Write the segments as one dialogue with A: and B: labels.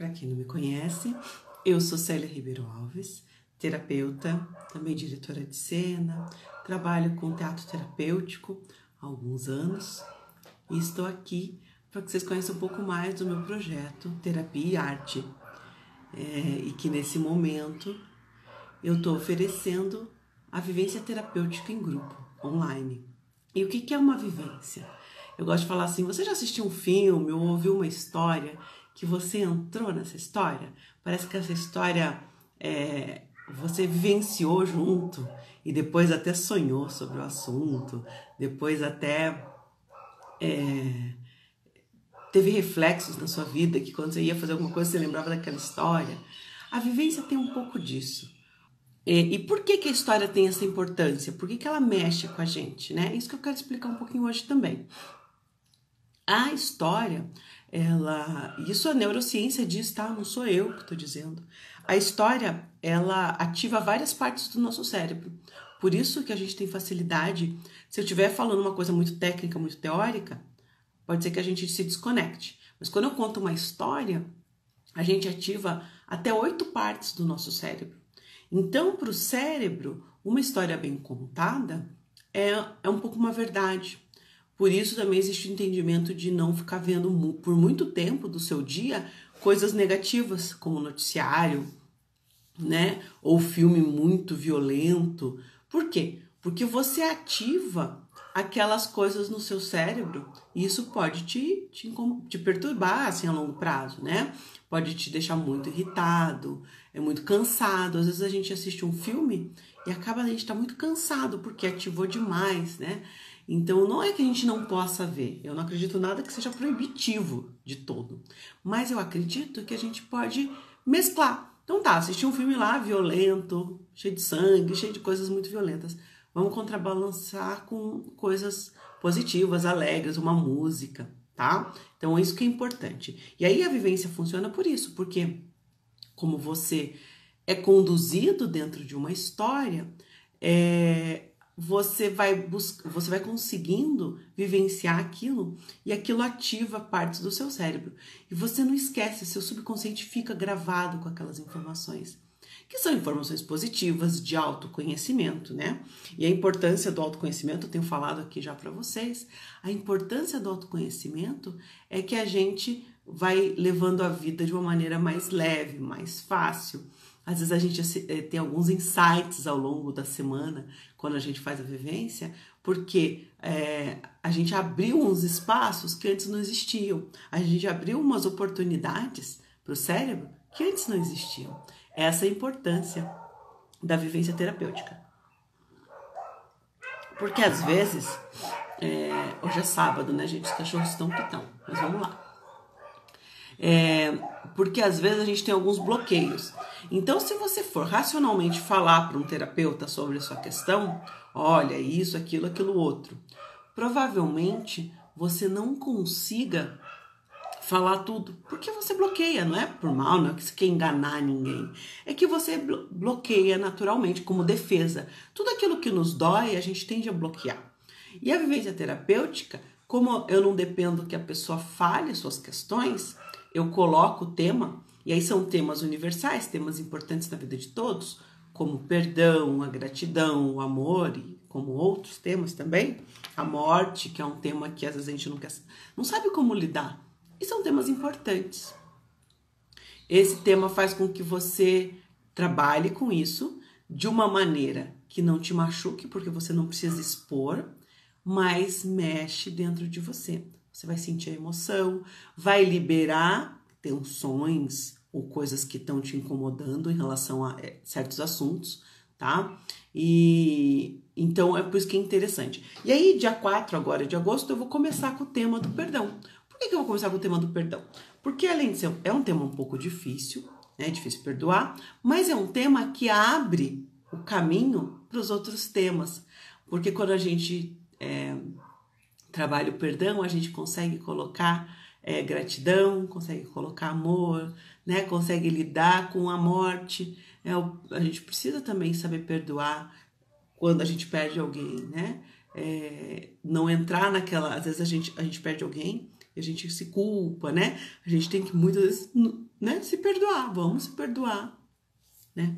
A: Para quem não me conhece, eu sou Célia Ribeiro Alves, terapeuta, também diretora de cena, trabalho com teatro terapêutico há alguns anos e estou aqui para que vocês conheçam um pouco mais do meu projeto Terapia e Arte. E que nesse momento eu estou oferecendo a vivência terapêutica em grupo, online. E o que é uma vivência? Eu gosto de falar assim, você já assistiu um filme ou ouviu uma história que você entrou nessa história? Parece que essa história você vivenciou junto e depois até sonhou sobre o assunto, depois até teve reflexos na sua vida que quando você ia fazer alguma coisa você lembrava daquela história. A vivência tem um pouco disso. E por que a história tem essa importância? Por que ela mexe com a gente, né? Isso que eu quero explicar um pouquinho hoje também. A história, isso a neurociência diz, tá? Não sou eu que estou dizendo. A história, ela ativa várias partes do nosso cérebro. Por isso que a gente tem facilidade, se eu estiver falando uma coisa muito técnica, muito teórica, pode ser que a gente se desconecte. Mas quando eu conto uma história, a gente ativa até 8 partes do nosso cérebro. Então, para o cérebro, uma história bem contada é um pouco uma verdade. Por isso também existe o entendimento de não ficar vendo por muito tempo do seu dia coisas negativas, como noticiário, né? Ou filme muito violento. Por quê? Porque você ativa aquelas coisas no seu cérebro e isso pode te perturbar assim, a longo prazo, né? Pode te deixar muito irritado, muito cansado. Às vezes a gente assiste um filme e a gente tá muito cansado porque ativou demais, né? Então não é que a gente não possa ver. Eu não acredito nada que seja proibitivo de todo. Mas eu acredito que a gente pode mesclar. Então tá, assistir um filme lá violento, cheio de sangue, cheio de coisas muito violentas. Vamos contrabalançar com coisas positivas, alegres, uma música, tá? Então, isso que é importante. E aí a vivência funciona por isso, porque como você é conduzido dentro de uma história, você vai conseguindo vivenciar aquilo e aquilo ativa partes do seu cérebro. E você não esquece, seu subconsciente fica gravado com aquelas informações, que são informações positivas de autoconhecimento, né? E a importância do autoconhecimento, eu tenho falado aqui já para vocês, a importância do autoconhecimento é que a gente vai levando a vida de uma maneira mais leve, mais fácil. Às vezes a gente tem alguns insights ao longo da semana, quando a gente faz a vivência, porque a gente abriu uns espaços que antes não existiam. A gente abriu umas oportunidades para o cérebro que antes não existiam. Essa é a importância da vivência terapêutica. Porque às vezes, hoje é sábado, né, gente? Os cachorros estão que estão, mas vamos lá. Porque às vezes a gente tem alguns bloqueios. Então, se você for racionalmente falar para um terapeuta sobre a sua questão, olha, isso, aquilo outro, provavelmente você não consiga falar tudo, porque você bloqueia, não é por mal, não é que você quer enganar ninguém, é que você bloqueia naturalmente como defesa. Tudo aquilo que nos dói, a gente tende a bloquear. E a vivência terapêutica, como eu não dependo que a pessoa fale suas questões, eu coloco o tema, e aí são temas universais, temas importantes na vida de todos, como o perdão, a gratidão, o amor, e como outros temas também, a morte, que é um tema que às vezes a gente não sabe como lidar. E são temas importantes. Esse tema faz com que você trabalhe com isso de uma maneira que não te machuque, porque você não precisa expor, mas mexe dentro de você. Você vai sentir a emoção, vai liberar tensões ou coisas que estão te incomodando em relação a certos assuntos, tá? E então é por isso que é interessante. E aí, dia 4 agora de agosto, eu vou começar com o tema do perdão. Por que eu vou começar com o tema do perdão? Porque além de ser um tema um pouco difícil, né? Difícil perdoar, mas é um tema que abre o caminho para os outros temas. Porque quando a gente trabalha o perdão, a gente consegue colocar gratidão, consegue colocar amor, né? Consegue lidar com a morte. A gente precisa também saber perdoar quando a gente perde alguém, né? Não entrar naquela... Às vezes a gente perde alguém e a gente se culpa, né? A gente tem que muitas vezes, né, se perdoar, vamos se perdoar, né?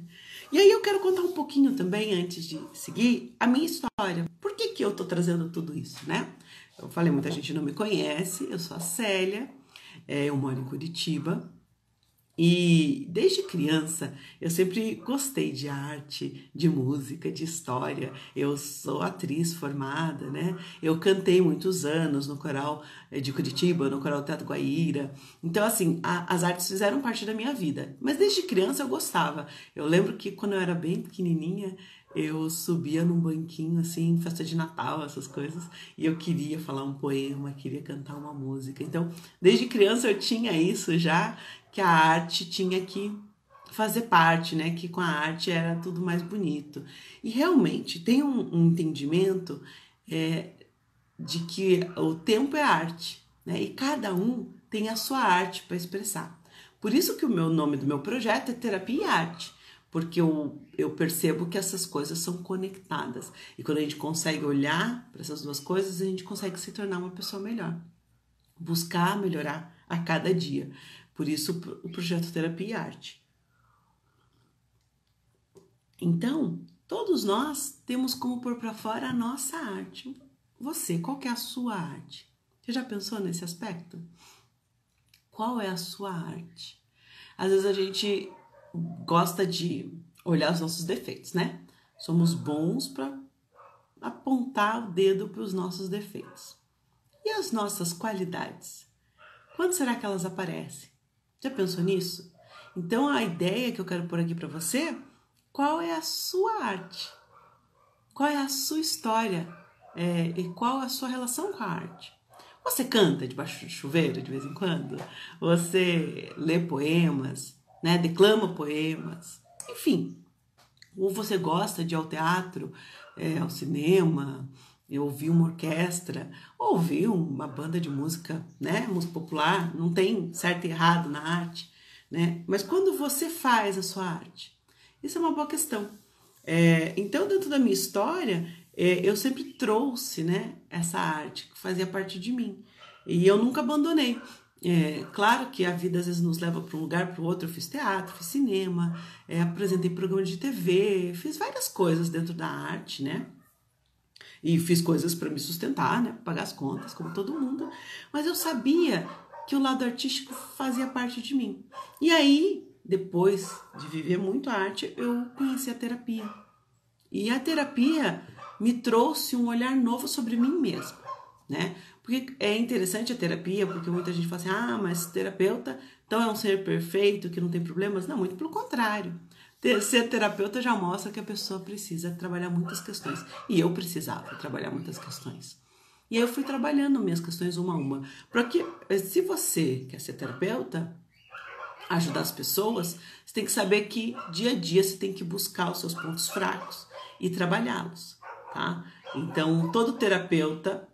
A: E aí eu quero contar um pouquinho também, antes de seguir, a minha história. Por que que eu tô trazendo tudo isso, né? Eu falei, muita gente não me conhece, eu sou a Célia, eu moro em Curitiba, e desde criança eu sempre gostei de arte, de música, de história. Eu sou atriz formada, né? Eu cantei muitos anos no coral de Curitiba, no coral Teatro Guaíra. Então, assim, as artes fizeram parte da minha vida. Mas desde criança eu gostava. Eu lembro que quando eu era bem pequenininha, eu subia num banquinho, assim, em festa de Natal, essas coisas, e eu queria falar um poema, queria cantar uma música. Então, desde criança eu tinha isso já, que a arte tinha que fazer parte, né? Que com a arte era tudo mais bonito. E realmente tem um entendimento de que o tempo é arte, né? E cada um tem a sua arte para expressar. Por isso que o meu nome do meu projeto é Terapia e Arte, porque eu percebo que essas coisas são conectadas. E quando a gente consegue olhar para essas duas coisas, a gente consegue se tornar uma pessoa melhor. Buscar melhorar a cada dia. Por isso o projeto Terapia e Arte. Então, todos nós temos como pôr para fora a nossa arte. Você, qual que é a sua arte? Você já pensou nesse aspecto? Qual é a sua arte? Às vezes a gente gosta de olhar os nossos defeitos, né? Somos bons para apontar o dedo para os nossos defeitos. E as nossas qualidades? Quando será que elas aparecem? Já pensou nisso? Então a ideia que eu quero pôr aqui para você, qual é a sua arte? Qual é a sua história? E qual é a sua relação com a arte? Você canta debaixo de chuveiro de vez em quando? Você lê poemas, né? Declama poemas? Enfim, ou você gosta de ir ao teatro, ao cinema, ouvir uma orquestra, ouvir uma banda de música, né? Música popular, não tem certo e errado na arte, né? Mas quando você faz a sua arte, isso é uma boa questão. Então, dentro da minha história, eu sempre trouxe, né, essa arte que fazia parte de mim. E eu nunca abandonei. Claro que a vida às vezes nos leva para um lugar, para o outro. Eu fiz teatro, fiz cinema, apresentei programa de TV, fiz várias coisas dentro da arte, né? E fiz coisas para me sustentar, né? Pagar as contas, como todo mundo. Mas eu sabia que o lado artístico fazia parte de mim. E aí, depois de viver muito a arte, eu conheci a terapia. E a terapia me trouxe um olhar novo sobre mim mesma, né? Porque é interessante a terapia, porque muita gente fala assim, mas terapeuta, então é um ser perfeito, que não tem problemas. Não, muito pelo contrário. Ser terapeuta já mostra que a pessoa precisa trabalhar muitas questões. E eu precisava trabalhar muitas questões. E aí eu fui trabalhando minhas questões uma a uma. Porque se você quer ser terapeuta, ajudar as pessoas, você tem que saber que dia a dia você tem que buscar os seus pontos fracos e trabalhá-los, tá? Então, todo terapeuta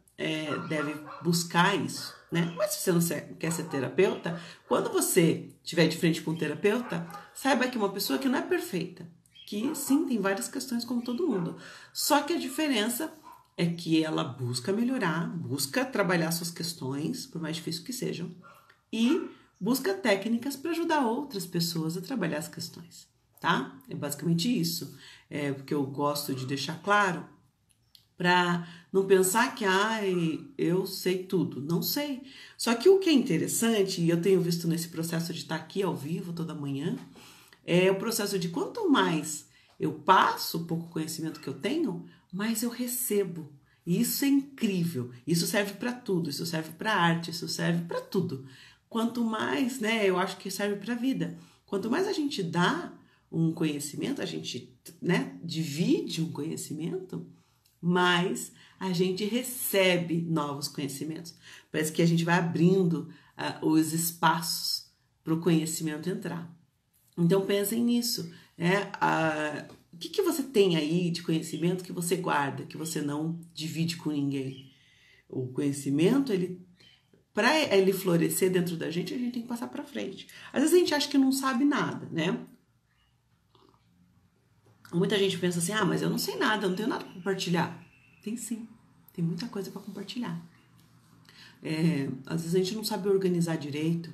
A: deve buscar isso, né? Mas se você não quer ser terapeuta, quando você estiver de frente com um terapeuta, saiba que uma pessoa que não é perfeita, que sim, tem várias questões como todo mundo, só que a diferença é que ela busca melhorar, busca trabalhar suas questões, por mais difícil que sejam, e busca técnicas para ajudar outras pessoas a trabalhar as questões, tá? É basicamente isso. Porque eu gosto de deixar claro para não pensar que eu sei tudo. Não sei. Só que o que é interessante, e eu tenho visto nesse processo de estar aqui ao vivo toda manhã, é o processo de quanto mais eu passo o pouco conhecimento que eu tenho, mais eu recebo. E isso é incrível. Isso serve para tudo. Isso serve para arte. Isso serve para tudo. Quanto mais, né, eu acho que serve para a vida. Quanto mais a gente dá um conhecimento, a gente, né, divide um conhecimento, mais a gente recebe novos conhecimentos. Parece que a gente vai abrindo os espaços para o conhecimento entrar. Então pensem nisso, né? O que você tem aí de conhecimento que você guarda, que você não divide com ninguém? O conhecimento, para ele florescer dentro da gente, a gente tem que passar para frente. Às vezes a gente acha que não sabe nada, né? Muita gente pensa assim, mas eu não sei nada, eu não tenho nada para compartilhar. Tem sim, tem muita coisa para compartilhar. Às vezes a gente não sabe organizar direito,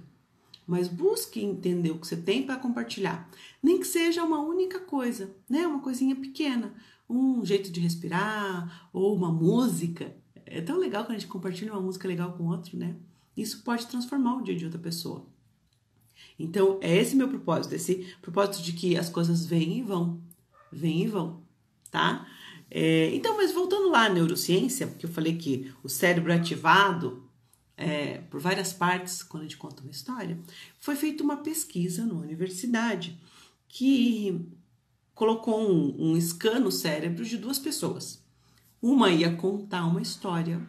A: mas busque entender o que você tem para compartilhar. Nem que seja uma única coisa, né? Uma coisinha pequena, um jeito de respirar ou uma música. É tão legal quando a gente compartilha uma música legal com outro, né? Isso pode transformar o dia de outra pessoa. Então, é esse meu propósito, esse propósito de que as coisas vêm e vão, tá? Então, mas voltando lá à neurociência, porque eu falei que o cérebro é ativado por várias partes quando a gente conta uma história, foi feita uma pesquisa numa universidade que colocou um scan no cérebro de duas pessoas. Uma ia contar uma história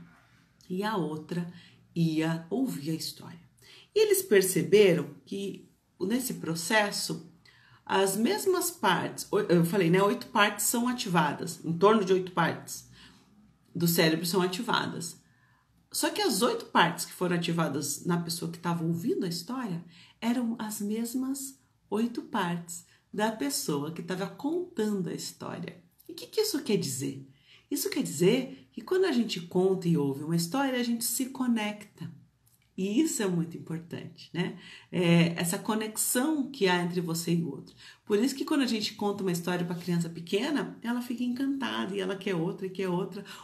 A: e a outra ia ouvir a história. E eles perceberam que nesse processo, as mesmas partes, eu falei, né, 8 partes são ativadas, em torno de 8 partes do cérebro são ativadas. Só que as 8 partes que foram ativadas na pessoa que estava ouvindo a história eram as mesmas 8 partes da pessoa que estava contando a história. E o que isso quer dizer? Isso quer dizer que quando a gente conta e ouve uma história, a gente se conecta. E isso é muito importante, né? Essa conexão que há entre você e o outro. Por isso que quando a gente conta uma história para criança pequena, ela fica encantada e ela quer outra,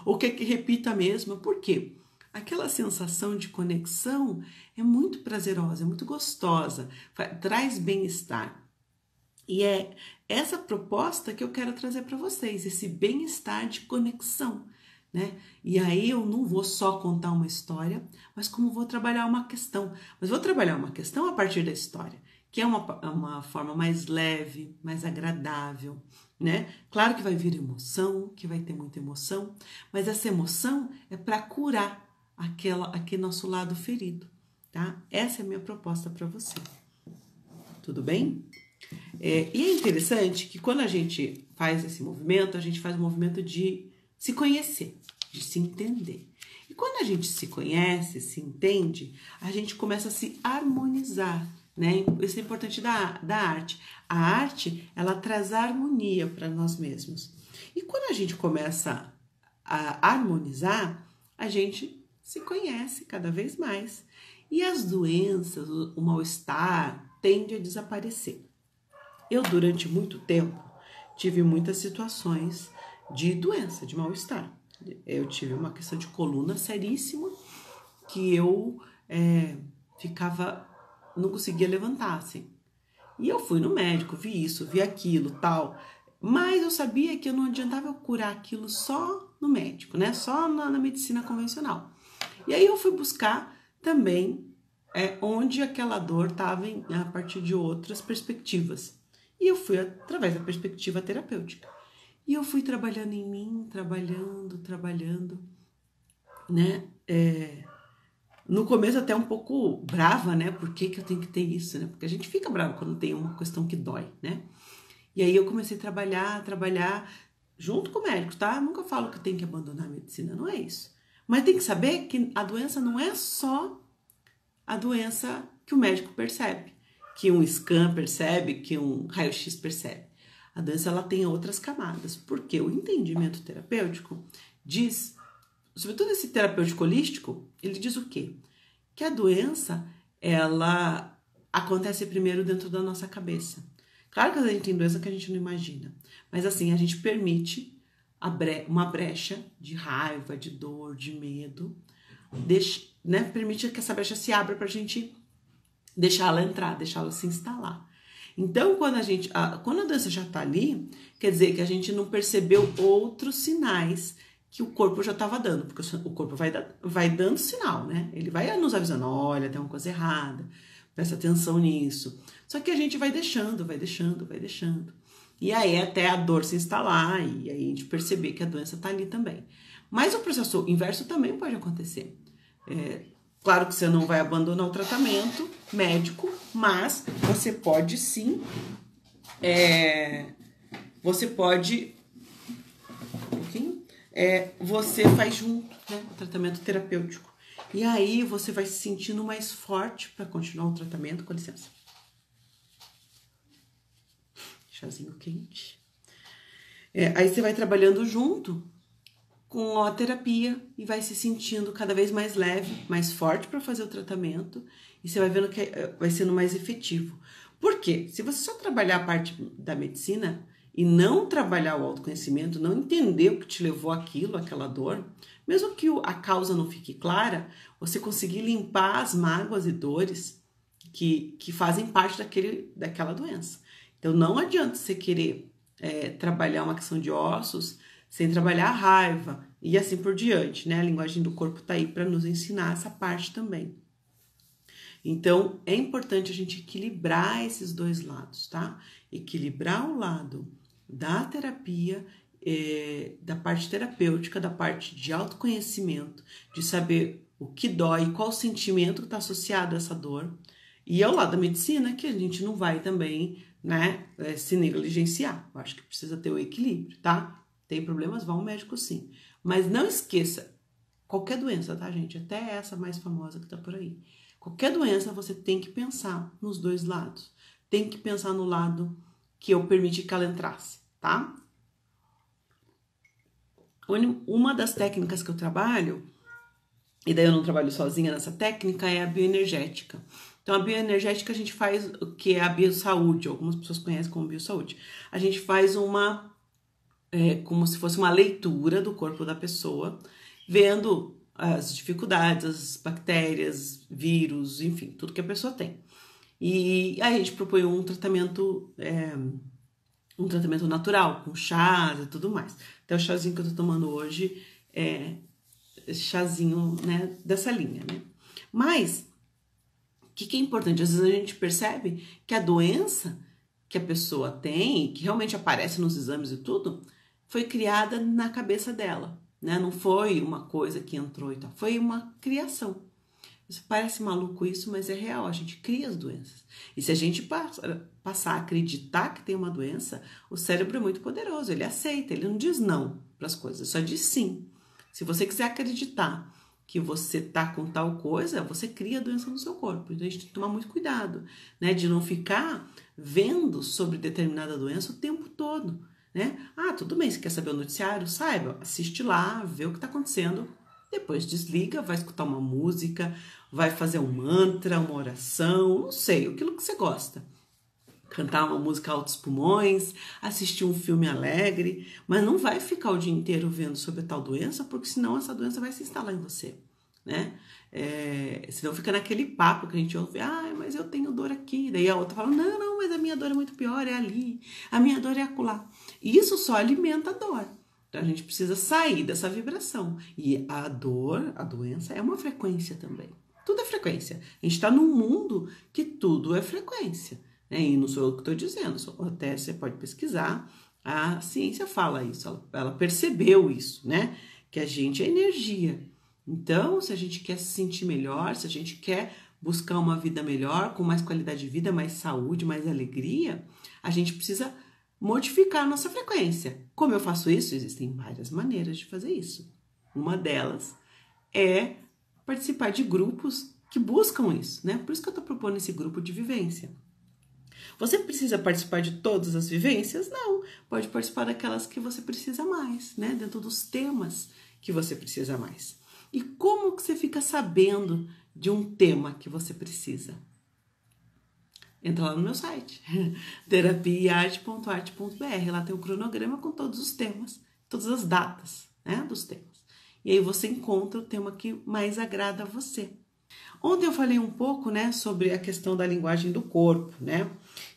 A: ou quer que repita a mesma. Por quê? Aquela sensação de conexão é muito prazerosa, é muito gostosa, traz bem-estar. E é essa proposta que eu quero trazer para vocês, esse bem-estar de conexão, né? E aí eu não vou só contar uma história, mas como vou trabalhar uma questão. Mas vou trabalhar uma questão a partir da história, que é uma forma mais leve, mais agradável, né? Claro que vai vir emoção, que vai ter muita emoção, mas essa emoção é para curar aquele nosso lado ferido, tá? Essa é a minha proposta para você. Tudo bem? E é interessante que quando a gente faz esse movimento, a gente faz um movimento de se conhecer, de se entender. E quando a gente se conhece, se entende, a gente começa a se harmonizar, né? Isso é importante da arte. A arte, ela traz harmonia para nós mesmos. E quando a gente começa a harmonizar, a gente se conhece cada vez mais. E as doenças, o mal-estar, tende a desaparecer. Eu, durante muito tempo, tive muitas situações de doença, de mal-estar. Eu tive uma questão de coluna seríssima, que eu não conseguia levantar, assim. E eu fui no médico, vi isso, vi aquilo, tal. Mas eu sabia que não adiantava eu curar aquilo só no médico, né? Só na medicina convencional. E aí eu fui buscar também onde aquela dor estava a partir de outras perspectivas. E eu fui através da perspectiva terapêutica. E eu fui trabalhando em mim, trabalhando, né? No começo até um pouco brava, né? Por que eu tenho que ter isso, né? Porque a gente fica bravo quando tem uma questão que dói, né? E aí eu comecei a trabalhar junto com o médico, tá? Eu nunca falo que tem que abandonar a medicina, não é isso. Mas tem que saber que a doença não é só a doença que o médico percebe, que um scan percebe, que um raio-x percebe. A doença ela tem outras camadas, porque o entendimento terapêutico diz, sobretudo esse terapêutico holístico, ele diz o quê? Que a doença, ela acontece primeiro dentro da nossa cabeça. Claro que a gente tem doença que a gente não imagina, mas assim, a gente permite uma brecha de raiva, de dor, de medo, né? Permite que essa brecha se abra para a gente deixar ela entrar, deixar ela se instalar. Então, quando a doença já está ali, quer dizer que a gente não percebeu outros sinais que o corpo já estava dando, porque o corpo vai dando sinal, né? Ele vai nos avisando, olha, tem uma coisa errada, presta atenção nisso. Só que a gente vai deixando. E aí até a dor se instalar e aí a gente perceber que a doença está ali também. Mas o processo inverso também pode acontecer. Claro que você não vai abandonar o tratamento médico, mas você pode sim, você faz junto, né, o tratamento terapêutico. E aí você vai se sentindo mais forte para continuar o tratamento. Com licença. Chazinho quente. Aí você vai trabalhando junto com a terapia e vai se sentindo cada vez mais leve, mais forte para fazer o tratamento e você vai vendo que vai sendo mais efetivo. Por quê? Se você só trabalhar a parte da medicina e não trabalhar o autoconhecimento, não entender o que te levou àquilo, aquela dor, mesmo que a causa não fique clara, você conseguir limpar as mágoas e dores que fazem parte daquela doença. Então não adianta você querer trabalhar uma questão de ossos sem trabalhar a raiva e assim por diante, né? A linguagem do corpo está aí para nos ensinar essa parte também. Então, é importante a gente equilibrar esses dois lados, tá? Equilibrar o lado da terapia, da parte terapêutica, da parte de autoconhecimento, de saber o que dói, qual o sentimento que está associado a essa dor, e ao lado da medicina, que a gente não vai também, né, se negligenciar. Eu acho que precisa ter o equilíbrio, tá? Tem problemas, vá ao médico sim. Mas não esqueça, qualquer doença, tá, gente? Até essa mais famosa que tá por aí. Qualquer doença, você tem que pensar nos dois lados. Tem que pensar no lado que eu permiti que ela entrasse, tá? Uma das técnicas que eu trabalho, e daí eu não trabalho sozinha nessa técnica, é a bioenergética. Então, a bioenergética a gente faz o que é a biosaúde, algumas pessoas conhecem como biosaúde. A gente faz como se fosse uma leitura do corpo da pessoa, vendo as dificuldades, as bactérias, vírus, enfim, tudo que a pessoa tem. E aí a gente propõe um tratamento natural, com chás e tudo mais. Então, o chazinho que eu tô tomando hoje é chazinho, né, dessa linha, né? Mas, o que é importante? Às vezes a gente percebe que a doença que a pessoa tem, que realmente aparece nos exames e tudo, foi criada na cabeça dela, né? Não foi uma coisa que entrou e tal, foi uma criação. Isso parece maluco isso, mas é real, a gente cria as doenças. E se a gente passar a acreditar que tem uma doença, o cérebro é muito poderoso, ele aceita, ele não diz não para as coisas, só diz sim. Se você quiser acreditar que você tá com tal coisa, você cria a doença no seu corpo. Então a gente tem que tomar muito cuidado, né? De não ficar vendo sobre determinada doença o tempo todo, né? Ah, tudo bem, você quer saber o noticiário? Saiba, assiste lá, vê o que está acontecendo, depois desliga, vai escutar uma música, vai fazer um mantra, uma oração, não sei, aquilo que você gosta. Cantar uma música altos pulmões, assistir um filme alegre, mas não vai ficar o dia inteiro vendo sobre a tal doença, porque senão essa doença vai se instalar em você, né? Senão fica naquele papo que a gente ouve, mas eu tenho dor aqui, daí a outra fala, não, mas a minha dor é muito pior, é ali, a minha dor é acolá. E isso só alimenta a dor. Então a gente precisa sair dessa vibração. E a dor, a doença, é uma frequência também. Tudo é frequência. A gente está num mundo que tudo é frequência. E não sou eu que estou dizendo, até você pode pesquisar, a ciência fala isso, ela percebeu isso, né? Que a gente é energia. Então, se a gente quer se sentir melhor, se a gente quer buscar uma vida melhor, com mais qualidade de vida, mais saúde, mais alegria, a gente precisa modificar a nossa frequência. Como eu faço isso? Existem várias maneiras de fazer isso. Uma delas é participar de grupos que buscam isso, né? Por isso que eu estou propondo esse grupo de vivência. Você precisa participar de todas as vivências? Não. Pode participar daquelas que você precisa mais, né? Dentro dos temas que você precisa mais. E como que você fica sabendo de um tema que você precisa? Entra lá no meu site, terapiaarte.arte.br. Lá tem o cronograma com todos os temas, todas as datas, né, dos temas. E aí você encontra o tema que mais agrada a você. Ontem eu falei um pouco, né, sobre a questão da linguagem do corpo, né?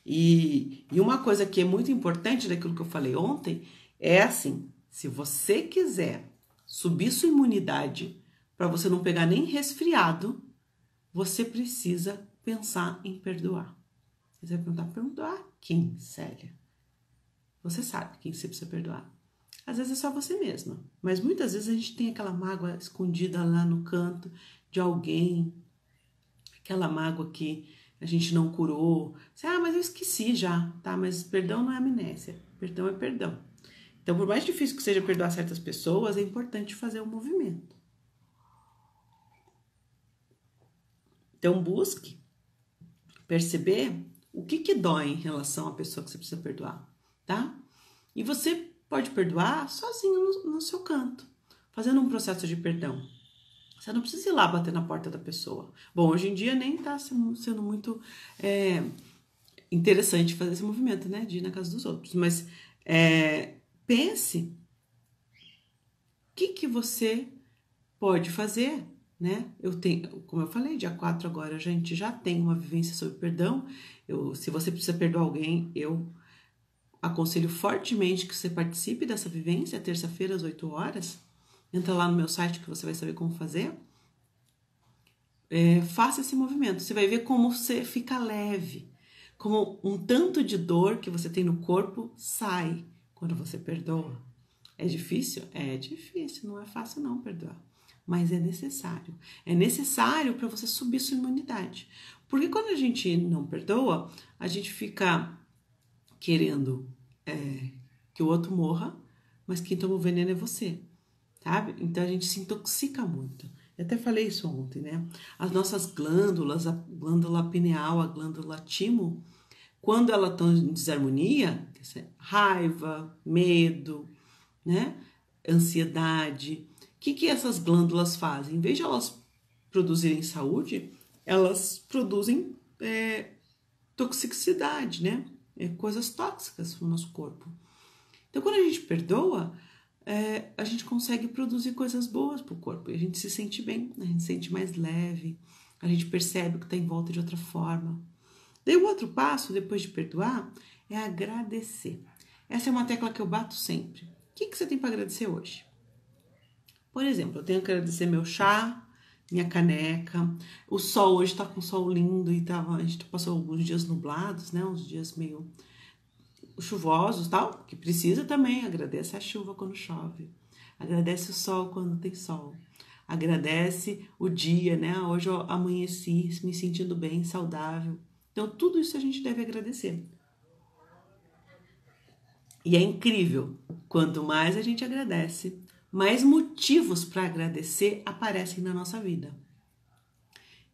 A: E uma coisa que é muito importante daquilo que eu falei ontem é assim, se você quiser subir sua imunidade para você não pegar nem resfriado, você precisa pensar em perdoar. Você vai perguntar quem, Célia? Você sabe quem você precisa perdoar. Às vezes é só você mesma, mas muitas vezes a gente tem aquela mágoa escondida lá no canto de alguém, aquela mágoa que a gente não curou. Mas eu esqueci já, tá? Mas perdão não é amnésia, perdão é perdão. Então, por mais difícil que seja perdoar certas pessoas, é importante fazer um movimento. Então, busque perceber o que dói em relação à pessoa que você precisa perdoar, tá? E você pode perdoar sozinho no seu canto, fazendo um processo de perdão. Você não precisa ir lá bater na porta da pessoa. Bom, hoje em dia nem está sendo muito interessante fazer esse movimento, né? De ir na casa dos outros. Mas pense o que você pode fazer, né? Como eu falei, dia 4 agora a gente já tem uma vivência sobre perdão. Se você precisa perdoar alguém, eu aconselho fortemente que você participe dessa vivência, terça-feira às 8 horas. Entra lá no meu site que você vai saber como fazer. Faça esse movimento. Você vai ver como você fica leve. Como um tanto de dor que você tem no corpo sai quando você perdoa. É difícil? É difícil. Não é fácil não perdoar. Mas é necessário. É necessário para você subir sua imunidade. Porque quando a gente não perdoa, a gente fica querendo que o outro morra, mas quem toma o veneno é você. Sabe? Então a gente se intoxica muito. Eu até falei isso ontem, né? As nossas glândulas, a glândula pineal, a glândula timo, quando elas estão em desarmonia, raiva, medo, né? Ansiedade, o que essas glândulas fazem? Em vez de elas produzirem saúde, elas produzem toxicidade, né? Coisas tóxicas para o nosso corpo. Então, quando a gente perdoa, a gente consegue produzir coisas boas para o corpo. E a gente se sente bem, a gente se sente mais leve, a gente percebe o que está em volta de outra forma. Daí o outro passo, depois de perdoar, é agradecer. Essa é uma tecla que eu bato sempre. O que você tem para agradecer hoje? Por exemplo, eu tenho que agradecer meu chá, minha caneca. O sol hoje está com um sol lindo e a gente passou alguns dias nublados, né? Uns dias meio chuvosos, tal, que precisa também. Agradece a chuva quando chove. Agradece o sol quando tem sol. Agradece o dia, né? Hoje eu amanheci me sentindo bem, saudável. Então, tudo isso a gente deve agradecer. E é incrível. Quanto mais a gente agradece, mais motivos para agradecer aparecem na nossa vida.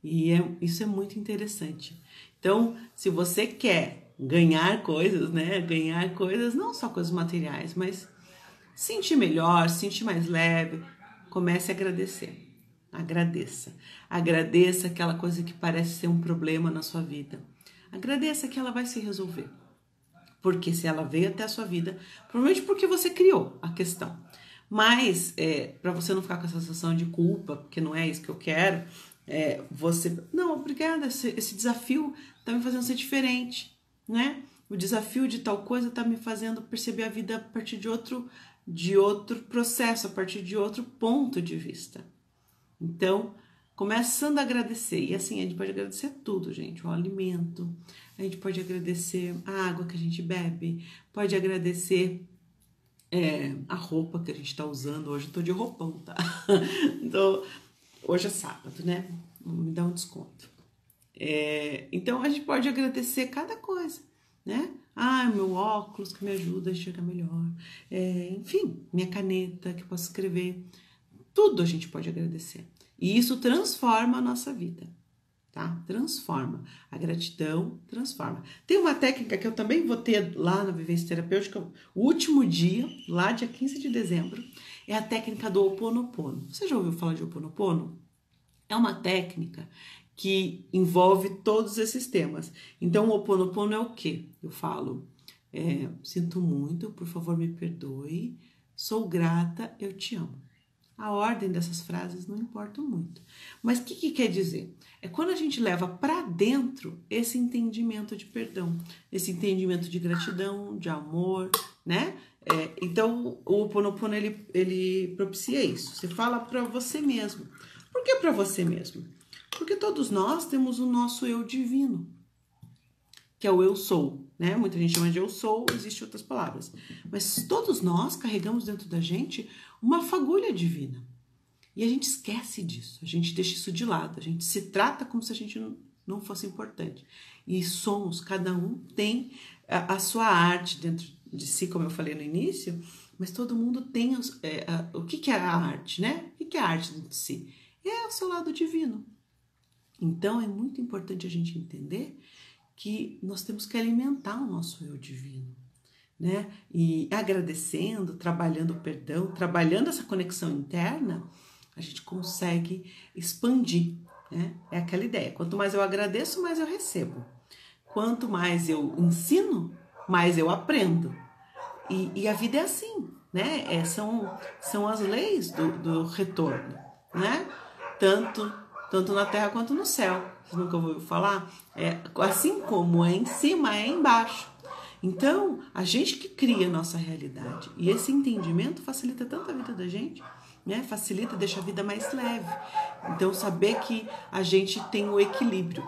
A: E isso é muito interessante. Então, se você quer ganhar coisas, né? Ganhar coisas, não só coisas materiais, mas sentir melhor, sentir mais leve, comece a agradecer. Agradeça. Agradeça aquela coisa que parece ser um problema na sua vida. Agradeça que ela vai se resolver. Porque se ela veio até a sua vida, provavelmente porque você criou a questão. Mas, para você não ficar com essa sensação de culpa, porque não é isso que eu quero, não, obrigada, esse desafio está me fazendo ser diferente, né? O desafio de tal coisa está me fazendo perceber a vida a partir de outro processo, a partir de outro ponto de vista. Então, começando a agradecer, e assim, a gente pode agradecer tudo, gente, o alimento, a gente pode agradecer a água que a gente bebe, pode agradecer a roupa que a gente tá usando. Hoje eu tô de roupão, tá? Então, hoje é sábado, né? Me dá um desconto. Então, a gente pode agradecer cada coisa, né? Meu óculos que me ajuda a enxergar melhor. Enfim, minha caneta que eu posso escrever. Tudo a gente pode agradecer. E isso transforma a nossa vida, tá? Transforma. A gratidão transforma. Tem uma técnica que eu também vou ter lá na Vivência Terapêutica, o último dia, lá dia 15 de dezembro, é a técnica do Ho Oponopono. Você já ouviu falar de Ho Oponopono? É uma técnica que envolve todos esses temas. Então, o Ho Oponopono é o quê? Eu falo, sinto muito, por favor me perdoe, sou grata, eu te amo. A ordem dessas frases não importa muito. Mas o que quer dizer? É quando a gente leva para dentro esse entendimento de perdão, esse entendimento de gratidão, de amor, né? Então, o Ho Oponopono, ele propicia isso. Você fala para você mesmo. Por que para você mesmo? Porque todos nós temos o nosso eu divino, que é o eu sou, né? Muita gente chama de eu sou, existem outras palavras. Mas todos nós carregamos dentro da gente uma fagulha divina. E a gente esquece disso, a gente deixa isso de lado, a gente se trata como se a gente não fosse importante. E somos, cada um tem a sua arte dentro de si, como eu falei no início, mas todo mundo tem o que é a arte, né? O que é a arte dentro de si? É o seu lado divino. Então é muito importante a gente entender que nós temos que alimentar o nosso eu divino. né? E agradecendo, trabalhando o perdão, trabalhando essa conexão interna, a gente consegue expandir, né? É aquela ideia. Quanto mais eu agradeço, mais eu recebo. Quanto mais eu ensino, mais eu aprendo. E a vida é assim, né? São as leis do retorno, né? Tanto na terra quanto no céu. Você nunca ouviu falar? Assim como é em cima, é embaixo. Então, a gente que cria a nossa realidade. E esse entendimento facilita tanto a vida da gente, né? Facilita, deixa a vida mais leve. Então, saber que a gente tem o equilíbrio.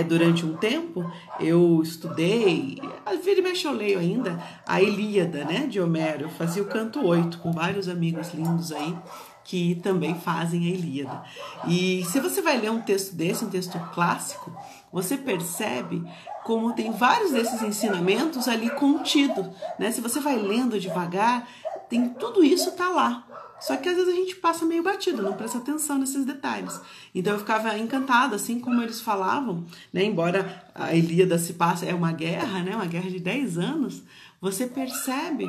A: Durante um tempo, eu estudei, vira e mexe eu leio ainda, a Ilíada, né, de Homero. Eu fazia o canto 8 com vários amigos lindos aí, que também fazem a Ilíada. E se você vai ler um texto desse, um texto clássico, você percebe como tem vários desses ensinamentos ali contidos, né? Se você vai lendo devagar, tem tudo isso tá lá. Só que às vezes a gente passa meio batido, não presta atenção nesses detalhes. Então eu ficava encantada, assim como eles falavam, né? Embora a Ilíada se passa, é uma guerra, né? Uma guerra de 10 anos, você percebe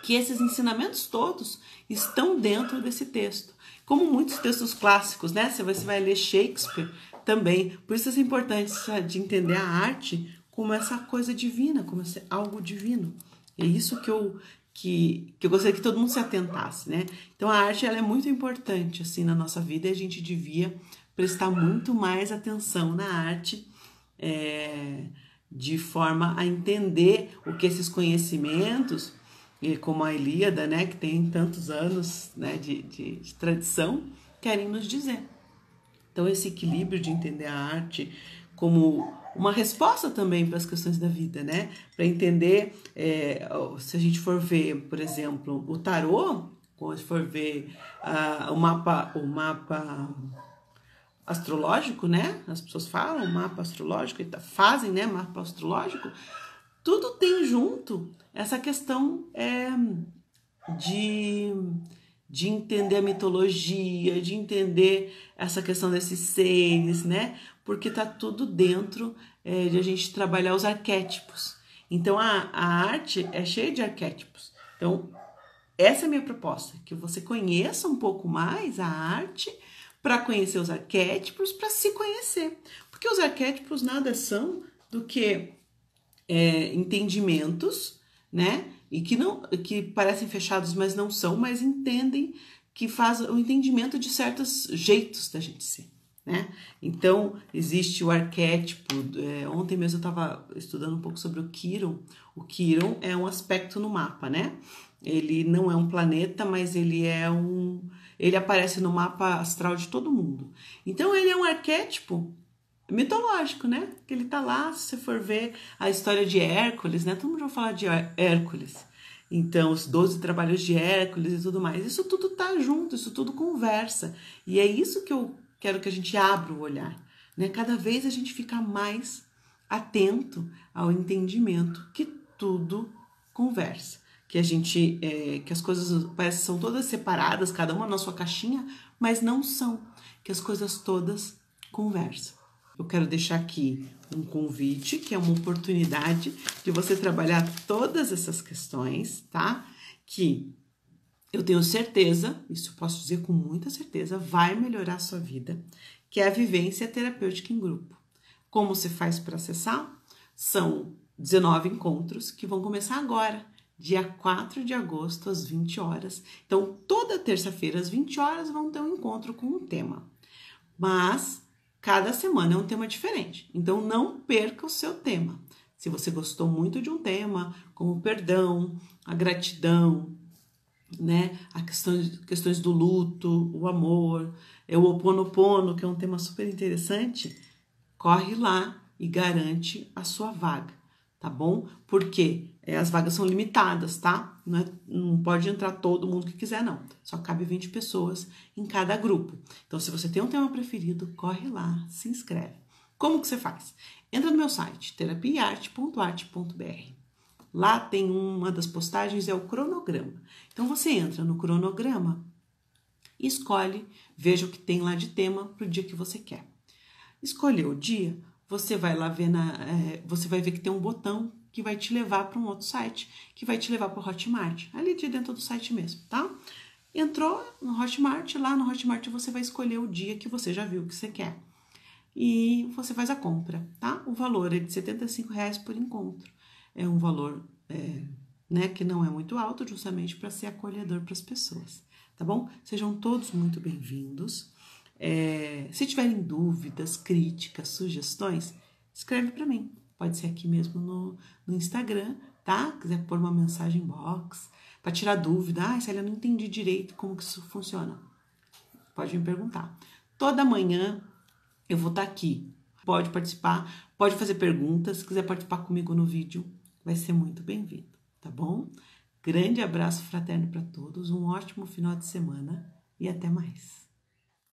A: que esses ensinamentos todos estão dentro desse texto. Como muitos textos clássicos, né? Você vai ler Shakespeare também. Por isso é importante de entender a arte como essa coisa divina, como esse algo divino. É isso que eu gostaria que todo mundo se atentasse, né? Então a arte ela é muito importante assim na nossa vida e a gente devia prestar muito mais atenção na arte, de forma a entender o que esses conhecimentos, como a Ilíada, né, que tem tantos anos, né, de tradição, querem nos dizer. Então esse equilíbrio de entender a arte como uma resposta também para as questões da vida, né? Para entender, se a gente for ver, por exemplo, o tarô, quando for ver o mapa astrológico, né? As pessoas falam mapa astrológico, fazem, né? Mapa astrológico. Tudo tem junto essa questão de entender a mitologia, de entender essa questão desses seres, né? Porque tá tudo dentro de a gente trabalhar os arquétipos. Então, a arte é cheia de arquétipos. Então, essa é a minha proposta, que você conheça um pouco mais a arte para conhecer os arquétipos, para se conhecer. Porque os arquétipos nada são do que entendimentos, né? E que parecem fechados, mas não são, mas entendem, que faz o entendimento de certos jeitos da gente ser, né? Então, existe o arquétipo. Ontem mesmo eu estava estudando um pouco sobre o Quirón. O Quirón é um aspecto no mapa, né? Ele não é um planeta, mas ele aparece no mapa astral de todo mundo. Então, ele é um arquétipo mitológico, né? Que ele tá lá, se você for ver a história de Hércules, né? Todo mundo vai falar de Hércules. Então, os 12 trabalhos de Hércules e tudo mais. Isso tudo tá junto, isso tudo conversa. E é isso que eu quero que a gente abra o olhar, né? Cada vez a gente fica mais atento ao entendimento que tudo conversa. Que que as coisas parecem que são todas separadas, cada uma na sua caixinha, mas não são. Que as coisas todas conversam. Eu quero deixar aqui um convite, que é uma oportunidade de você trabalhar todas essas questões, tá? Que eu tenho certeza, isso eu posso dizer com muita certeza, vai melhorar a sua vida, que é a vivência terapêutica em grupo. Como se faz para acessar? São 19 encontros que vão começar agora, dia 4 de agosto, às 20 horas. Então, toda terça-feira, às 20 horas, vão ter um encontro com um tema. Mas cada semana é um tema diferente, então não perca o seu tema. Se você gostou muito de um tema, como o perdão, a gratidão, né, questões do luto, o amor, o Ho'oponopono, que é um tema super interessante, corre lá e garante a sua vaga, tá bom? Porque as vagas são limitadas, tá? Não pode entrar todo mundo que quiser, não. Só cabe 20 pessoas em cada grupo. Então, se você tem um tema preferido, corre lá, se inscreve. Como que você faz? Entra no meu site, terapiaarte.arte.br. Lá tem uma das postagens, é o cronograma. Então, você entra no cronograma e escolhe, veja o que tem lá de tema para o dia que você quer. Escolheu o dia, você vai lá ver você vai ver que tem um botão que vai te levar para um outro site, que vai te levar para o Hotmart, ali de dentro do site mesmo, tá? Entrou no Hotmart, lá no Hotmart você vai escolher o dia que você já viu que você quer. E você faz a compra, tá? O valor é de R$75 por encontro. É um valor né, que não é muito alto, justamente para ser acolhedor para as pessoas, tá bom? Sejam todos muito bem-vindos. Se tiverem dúvidas, críticas, sugestões, escreve para mim. Pode ser aqui mesmo no Instagram, tá? Quiser pôr uma mensagem box para tirar dúvida. Célia, eu não entendi direito como que isso funciona. Pode me perguntar. Toda manhã eu vou estar aqui. Pode participar, pode fazer perguntas. Se quiser participar comigo no vídeo, vai ser muito bem-vindo, tá bom? Grande abraço fraterno para todos, um ótimo final de semana e até mais.